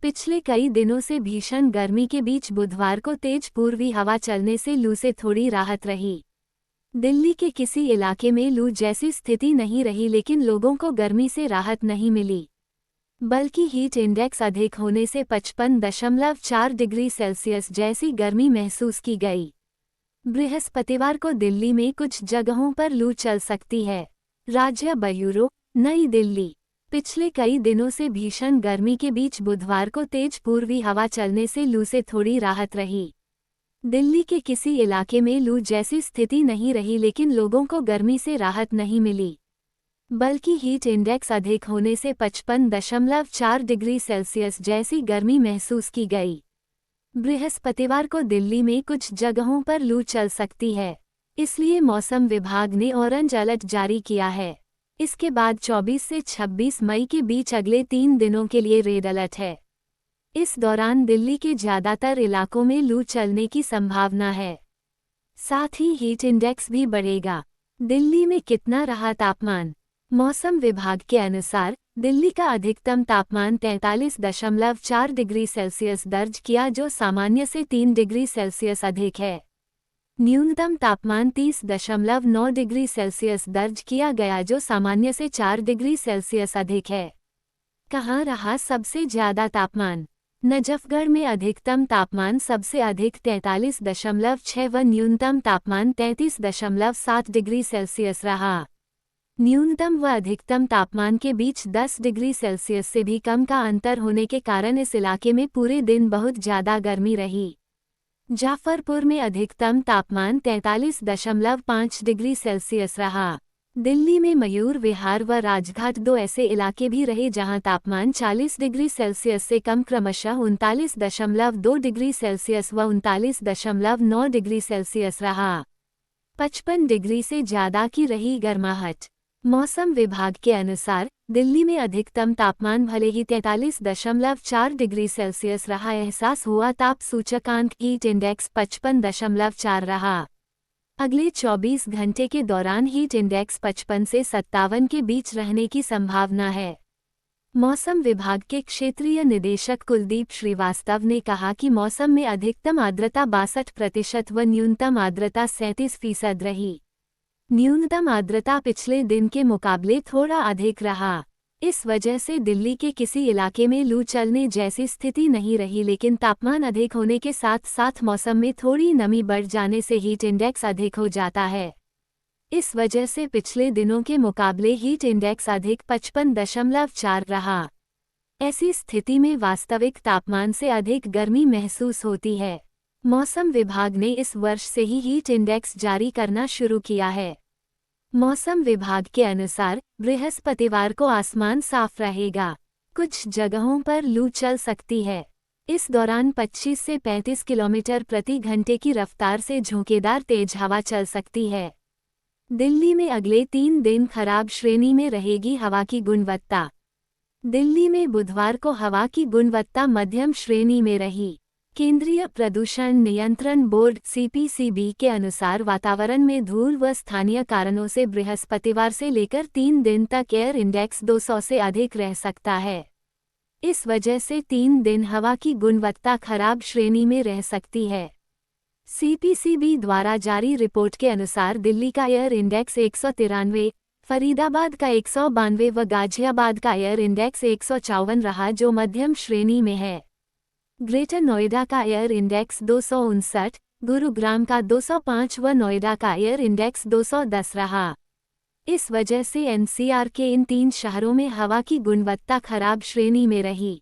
पिछले कई दिनों से भीषण गर्मी के बीच बुधवार को तेज पूर्वी हवा चलने से लू से थोड़ी राहत रही। दिल्ली के किसी इलाके में लू जैसी स्थिति नहीं रही, लेकिन लोगों को गर्मी से राहत नहीं मिली, बल्कि हीट इंडेक्स अधिक होने से 55.4 डिग्री सेल्सियस जैसी गर्मी महसूस की गई। बृहस्पतिवार को दिल्ली में कुछ जगहों पर लू चल सकती है। राज्य ब्यूरो, नई दिल्ली। पिछले कई दिनों से भीषण गर्मी के बीच बुधवार को तेज पूर्वी हवा चलने से लू से थोड़ी राहत रही। दिल्ली के किसी इलाके में लू जैसी स्थिति नहीं रही, लेकिन लोगों को गर्मी से राहत नहीं मिली, बल्कि हीट इंडेक्स अधिक होने से 55.4 डिग्री सेल्सियस जैसी गर्मी महसूस की गई। बृहस्पतिवार को दिल्ली में कुछ जगहों पर लू चल सकती है, इसलिए मौसम विभाग ने ऑरेंज अलर्ट जारी किया है। इसके बाद 24 से 26 मई के बीच अगले 3 दिनों के लिए रेड अलर्ट है। इस दौरान दिल्ली के ज़्यादातर इलाकों में लू चलने की संभावना है। साथ ही हीट इंडेक्स भी बढ़ेगा। दिल्ली में कितना रहा तापमान? मौसम विभाग के अनुसार दिल्ली का अधिकतम तापमान 43.4 डिग्री सेल्सियस दर्ज किया, जो सामान्य से 3 डिग्री सेल्सियस अधिक है। न्यूनतम तापमान 30.9 डिग्री सेल्सियस दर्ज किया गया, जो सामान्य से 4 डिग्री सेल्सियस अधिक है। कहाँ रहा सबसे ज्यादा तापमान? नजफगढ़ में अधिकतम तापमान सबसे अधिक 43.6 व न्यूनतम तापमान 33.7 डिग्री सेल्सियस रहा। न्यूनतम व अधिकतम तापमान के बीच 10 डिग्री सेल्सियस से भी कम का अंतर होने के कारण इस इलाके में पूरे दिन बहुत ज्यादा गर्मी रही। जाफरपुर में अधिकतम तापमान 43.5 डिग्री सेल्सियस रहा। दिल्ली में मयूर विहार व राजघाट दो ऐसे इलाके भी रहे जहां तापमान 40 डिग्री सेल्सियस से कम क्रमशः 39.2 डिग्री सेल्सियस व 39.9 डिग्री सेल्सियस रहा। 55 डिग्री से ज्यादा की रही गर्माहट। मौसम विभाग के अनुसार दिल्ली में अधिकतम तापमान भले ही 43.4 डिग्री सेल्सियस रहा, एहसास हुआ ताप सूचकांक हीट इंडेक्स 55.4 रहा। अगले 24 घंटे के दौरान हीट इंडेक्स 55 से 57 के बीच रहने की संभावना है। मौसम विभाग के क्षेत्रीय निदेशक कुलदीप श्रीवास्तव ने कहा कि मौसम में अधिकतम आर्द्रता 62% व न्यूनतम आर्द्रता 37% रही। न्यूनतम आर्द्रता पिछले दिन के मुकाबले थोड़ा अधिक रहा। इस वजह से दिल्ली के किसी इलाके में लू चलने जैसी स्थिति नहीं रही, लेकिन तापमान अधिक होने के साथ साथ मौसम में थोड़ी नमी बढ़ जाने से हीट इंडेक्स अधिक हो जाता है। इस वजह से पिछले दिनों के मुकाबले हीट इंडेक्स अधिक 55.4 रहा। ऐसी स्थिति में वास्तविक तापमान से अधिक गर्मी महसूस होती है। मौसम विभाग ने इस वर्ष से ही हीट इंडेक्स जारी करना शुरू किया है। मौसम विभाग के अनुसार बृहस्पतिवार को आसमान साफ रहेगा। कुछ जगहों पर लू चल सकती है। इस दौरान 25 से 35 किलोमीटर प्रति घंटे की रफ्तार से झोंकेदार तेज हवा चल सकती है। दिल्ली में अगले 3 दिन खराब श्रेणी में रहेगी हवा की गुणवत्ता। दिल्ली में बुधवार को हवा की गुणवत्ता मध्यम श्रेणी में रही। केंद्रीय प्रदूषण नियंत्रण बोर्ड (CPCB) के अनुसार वातावरण में धूल व स्थानीय कारणों से बृहस्पतिवार से लेकर 3 दिन तक एयर इंडेक्स 200 से अधिक रह सकता है। इस वजह से 3 दिन हवा की गुणवत्ता खराब श्रेणी में रह सकती है। CPCB द्वारा जारी रिपोर्ट के अनुसार दिल्ली का एयर इंडेक्स 193, फरीदाबाद का 192 व गाजियाबाद का एयर इंडेक्स 154 रहा, जो मध्यम श्रेणी में है। ग्रेटर नोएडा का एयर इंडेक्स 259, गुरुग्राम का 205 व नोएडा का एयर इंडेक्स 210 रहा। इस वजह से NCR के इन 3 शहरों में हवा की गुणवत्ता खराब श्रेणी में रही।